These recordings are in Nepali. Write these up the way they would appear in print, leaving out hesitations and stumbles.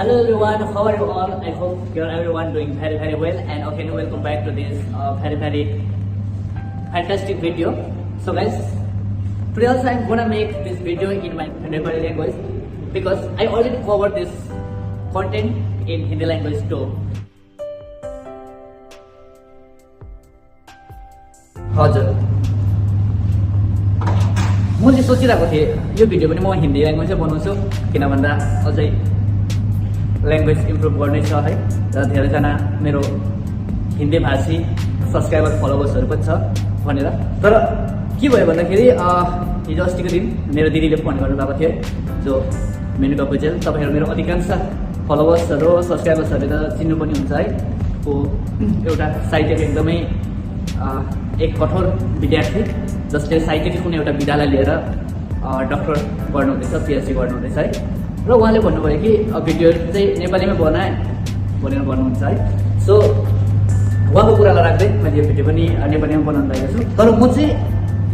Hello everyone, how are you all? I hope you're everyone doing very well, and okay, welcome back to this very fantastic video. So guys, today also I'm gonna make this video in my Nepali language because I already covered this content in Hindi language too. हजुर मैले सोचिरहेको थिएँ यो भिडियो पनि म हिन्दी ल्याङ्ग्वेजै बनाउँछु किन भन्दा अझै ल्याङ्ग्वेज इम्प्रुभ गर्नै छ है र धेरैजना मेरो हिन्दी भाषी सब्सक्राइबर फलोवर्सहरू पनि छ भनेर। तर के भयो भन्दाखेरि हिजो अस्तिको दिन मेरो दिदीले फोन गर्नुभएको थियो जो मेनुका बुझेल, तपाईँहरू मेरो अधिकांश फलोवर्सहरू सब्सक्राइबर्सहरूले त चिन्नु पनि हुन्छ है। को एउटा साहित्यिक एकदमै एक कठोर विद्यार्थी जसले साहित्यिक कुनै एउटा विधालाई लिएर डक्टर गर्नुहुँदैछ, पिएचडी गर्नुहुँदैछ है। र उहाँले भन्नुभयो कि भिडियो चाहिँ नेपालीमै बनाए भनेर भन्नुहुन्छ है। सो उहाँको कुरालाई राख्दै मैले यो भिडियो पनि नेपालीमा बनाउनु लागेको छु। तर म चाहिँ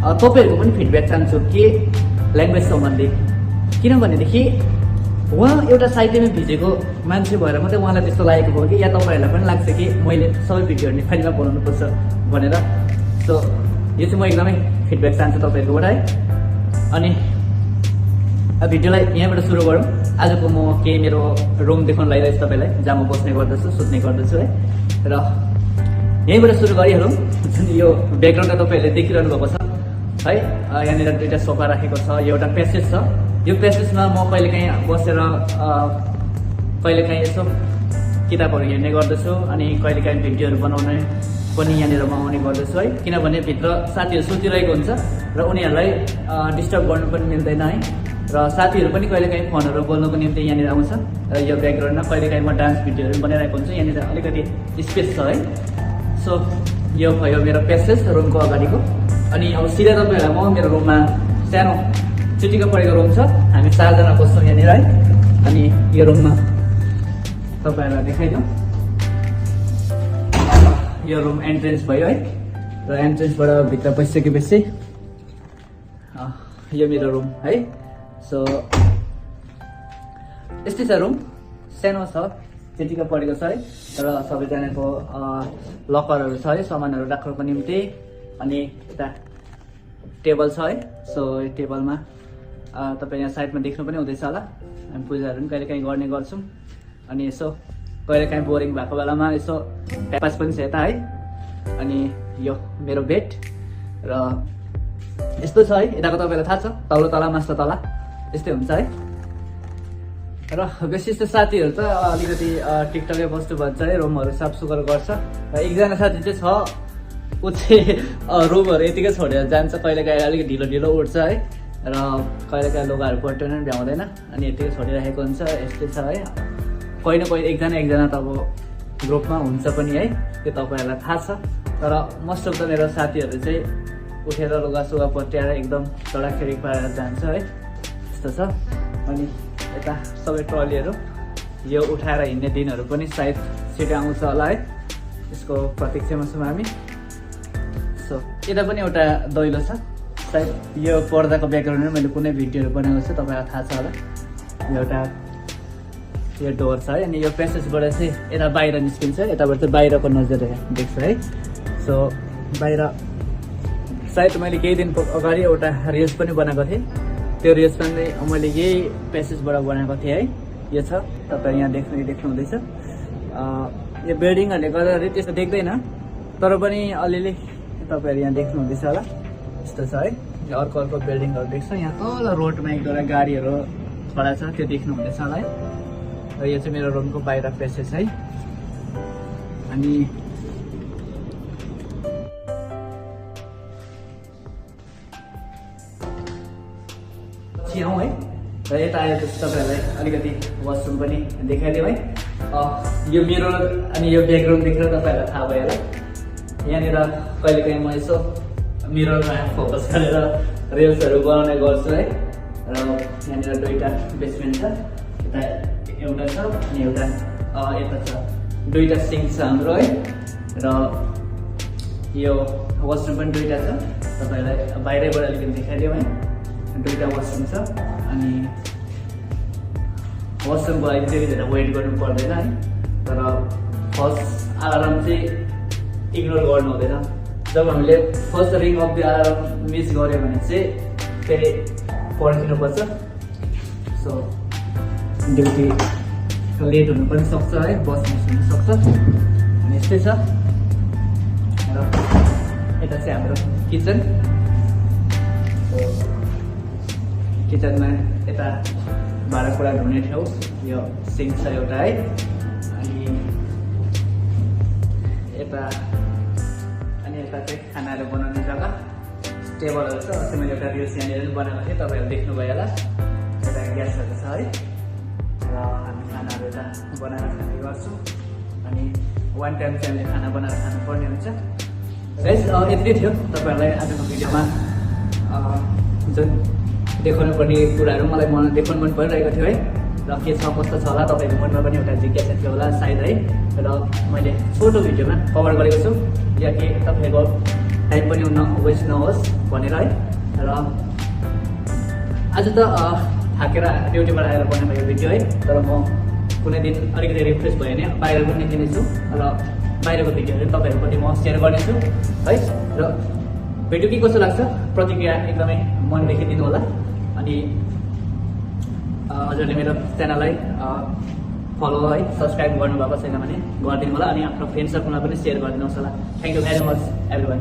तपाईँहरूको पनि फिडब्याक चाहन्छु के ल्याङ्ग्वेज सम्बन्धी, किनभनेदेखि उहाँ एउटा साहित्यमा भिजेको मान्छे भएर मात्रै उहाँलाई त्यस्तो लागेको भयो कि या तपाईँहरूलाई पनि लाग्छ कि मैले सबै भिडियोहरू नेपालीमा बनाउनुपर्छ भनेर। सो यो चाहिँ म एकदमै फिडब्याक चाहन्छु तपाईँहरूकोबाट है। अनि भिडियोलाई यहाँबाट सुरु गरौँ। आजको म केही मेरो रुम देखाउन लागिरहेको छु तपाईँलाई, जहाँ म बस्ने गर्दछु, सुत्ने गर्दछु है। र यहीँबाट सुरु गरिहालौँ। जुन यो ब्याकग्राउन्डमा तपाईँहरूले देखिरहनु भएको छ है, यहाँनिर दुईवटा सोफा राखेको छ, यो एउटा प्यासेज छ। यो प्यासेजमा म कहिलेकाहीँ बसेर कहिलेकाहीँ यसो किताबहरू हेर्ने गर्दछु अनि कहिलेकाहीँ भिडियोहरू बनाउने पनि यहाँनिर म आउने गर्दछु है। किनभने भित्र साथीहरू सुतिरहेको हुन्छ र उनीहरूलाई डिस्टर्ब गर्नु पनि मिल्दैन है। र साथीहरू पनि कहिलेकाहीँ फोनहरू बोल्नुको निम्ति यहाँनिर आउँछ। र यो ब्याकग्राउन्डमा कहिलेकाहीँ म डान्स भिडियोहरू बनाइरहेको हुन्छु, यहाँनिर अलिकति स्पेस छ है। सो यो भयो मेरो प्यासेज रुमको अगाडिको। अनि अब सिधा तपाईँहरूलाई म मेरो रुममा सानो चिटिक्क परेको रुम छ, हामी 4 जना बस्छौँ यहाँनिर है। अनि यो रुममा तपाईँहरूलाई देखाइदिउँ। यो रुम एन्ट्रेन्स भयो है। र एन्ट्रेन्सबाट भित्र पसिसकेपछि यो मेरो रुम है। सो यस्तै छ रुम, सानो छ, चिटिक्क परेको छ है। र सबैजनाको लकरहरू छ है सामानहरू राख्नको निम्ति। अनि यता टेबल छ है। सो यो टेबलमा तपाईँ यहाँ साइडमा देख्नु पनि हुँदैछ होला, हामी पूजाहरू पनि कहिलेकाहीँ गर्ने गर्छौँ। अनि यसो कहिलेकाहीँ बोरिङ भएको बेलामा यसो टाइमपास पनि छ यता है। अनि यो मेरो बेड र यस्तो छ है। यताको तपाईँलाई थाहा छ, तल्लो तला मास्टर तला यस्तै हुन्छ है। र बेसी जस्तो साथीहरू त अलिकति टिकटकै बस्नु भन्छ है, रुमहरू साफसुग्घर गर्छ। र एकजना साथी चाहिँ छ, ऊ चाहिँ रुमहरू यतिकै छोडेर जान्छ, कहिलेकाहीँ अलिक ढिलो उठ्छ है। र कहिलेकाहीँ लुगाहरू पट्याउनु पनि भ्याउँदैन अनि यतिकै छोडिराखेको हुन्छ। यस्तै छ है। कोही न कोही एकजना त अब ग्रुपमा हुन्छ पनि है, त्यो तपाईँहरूलाई थाहा छ। तर मोस्ट अफ द मेरो साथीहरू चाहिँ उठेर लुगासुगा पट्याएर एकदम चढाखेरी पारेर जान्छ है। यस्तो छ। अनि यता सबै ट्रलीहरू, यो उठाएर हिँड्ने दिनहरू पनि सायद छिटो आउँछ होला है, यसको प्रतीक्षामा छौँ हामी। सो यता पनि एउटा दैलो छ, सायद यो पर्दाको ब्याकग्राउन्डमा मैले कुनै भिडियोहरू बनाएको छु, तपाईँलाई थाहा छ होला। एउटा यो डोर छ है। अनि यो प्यासेजबाट चाहिँ यता बाहिर निस्किन्छ, यताबाट चाहिँ बाहिरको नजर देख्छ है। सो बाहिर सायद मैले केही दिन अगाडि एउटा रिल्स पनि बनाएको थिएँ, त्यो रिल्समा मैले यही प्यासेजबाट बनाएको थिएँ है। यो छ, तपाईँ यहाँ देख्नुहुँदैछ। यो बिल्डिङहरूले गर्दाखेरि त्यस्तो देख्दैन, तर पनि अलिअलि तपाईँहरू यहाँ देख्नुहुँदैछ होला। यस्तो छ है। यो अर्को बिल्डिङहरू देख्छ, यहाँ तल रोडमा एक दुईवटा गाडीहरू खडा छ, त्यो देख्नुहुँदैछ होला है। र यो चाहिँ मेरो रुमको बाहिर प्यासेज है। अनि आउँ है। र यता आएपछि तपाईँहरूलाई अलिकति वासरुम पनि देखाइदिउँ है। यो मिरर अनि यो ब्याकग्राउन्ड देखेर तपाईँहरूलाई थाहा भयो होला। यहाँनिर कहिलेकाहीँ म यसो मिररमा फोकस गरेर रिल्सहरू बनाउने गर्छु है। र यहाँनिर दुईवटा बेसमेन्ट छ, यता एउटा छ अनि एउटा यता छ, दुईवटा सिङ्क छ हाम्रो है। र यो वासरुम पनि दुईवटा छ, तपाईँलाई बाहिरैबाट अलिकति देखाइदिउँ है। दुईवटा वासरुम छ अनि वासरुमको लागि त्यति धेरै वेट गर्नु पर्दैन है। तर फर्स्ट अलार्म चाहिँ इग्नोर गर्नु हुँदैन। जब हामीले first ring of the alarm miss गऱ्यो भने चाहिँ फेरि पर्खिनुपर्छ। सो ड्युटी लेट हुनु पनि सक्छ है, बस मिस हुन सक्छ। अनि यस्तै छ। र यता चाहिँ हाम्रो किचन। किचनमा यता भाँडाकुँडा धुने ठाउँ, यो सिङ्क छ एउटा है। अनि यता चाहिँ खानाहरू बनाउने जग्गा, टेबलहरू छ। अस्ति मैले एउटा रिल्स यहाँनिर पनि बनाएको थिएँ, तपाईँहरू देख्नुभयो होला। यता ग्यासहरू छ है। र हामी खानाहरू यता बनाएर खाने गर्छौँ। अनि वान टाइम चाहिँ हामीले खाना बनाएर खानुपर्ने हुन्छ। गाइस यति थियो तपाईँहरूलाई आजको भिडियोमा जुन देखाउनु पर्ने कुराहरू मलाई देखाउनु मन परिरहेको थियो है। र के छ कस्तो छ होला तपाईँको मनमा पनि एउटा जिज्ञासा थियो होला सायद है। र मैले छोटो भिडियोमा कभर गरेको छु, या कि तपाईँको टाइम पनि वेस्ट नहोस् भनेर है। र आज त थाकेर ड्युटीबाट आएर बनाएको यो भिडियो है। तर म कुनै दिन अलिकति रिफ्रेस भयो भने बाहिर पनि निस्किनेछु र बाहिरको भिडियोहरू तपाईँहरूप्रति म सेयर गर्नेछु है। र भिडियो के कस्तो लाग्छ प्रतिक्रिया एकदमै मनदेखि दिनु होला। अनि हजुरले मेरो च्यानललाई फलो है सब्सक्राइब गर्नुभएको छैन भने गरिदिनु होला। अनि आफ्नो फ्रेन्ड सर्कलमा पनि सेयर गरिदिनुहोस् होला। Thank you very much everyone.